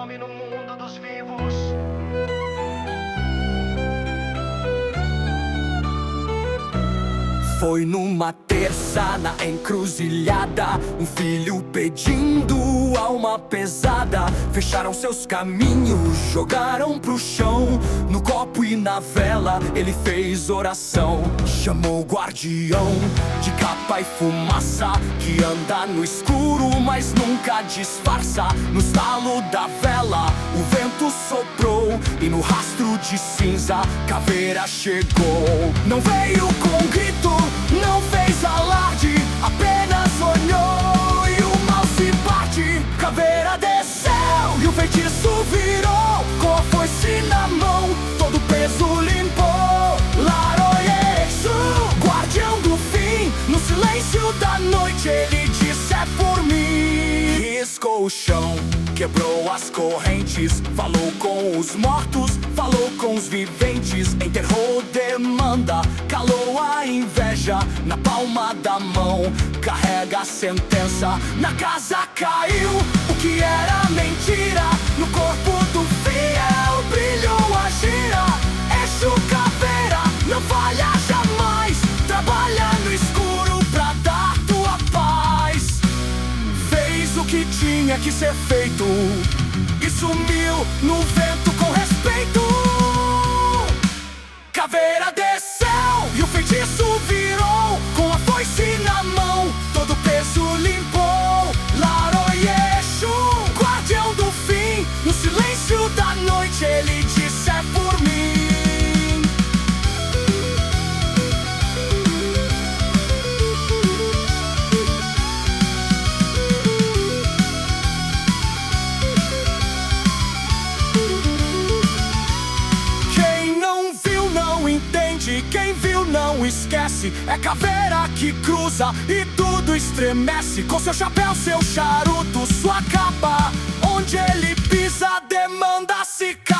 nome no mundo dos vivos. Foi numa terça na encruzilhada, um filho pedindo alma pesada. Fecharam seus caminhos, jogaram pro chão. No copo e na vela ele fez oração. Chamou o guardião de capa e fumaça, que anda no escuro mas nunca disfarça. No estalo da vela o vento soprou, e no rastro de cinza Caveira chegou. Não veio com grito, não fez alarde, apenas olhou e o mal se parte. Caveira desceu e o feitiço virou, com a foice na mão, todo peso limpou. Laroyeixo, guardião do fim, no silêncio da noite ele disse: é por mim. Riscou o chão, quebrou as correntes, falou com os mortos, falou com os viventes. Enterrou demanda, calou a inveja na palma da mão. Carrega a sentença, na casa caiu o que era mentira. No corpo do fiel brilhou a gira. Exu Caveira não falha jamais, trabalha no escuro pra dar tua paz. Fez o que tinha que ser feito e sumiu no vento com respeito. Caveira desceu e o feitiço virou, com a foice na mão, todo peso limpou. Laroyeixo, guardião do fim, no silêncio da noite ele disse: é por mim. Quem viu não esquece, é Caveira que cruza e tudo estremece. Com seu chapéu, seu charuto, sua capa, onde ele pisa, demanda se cala.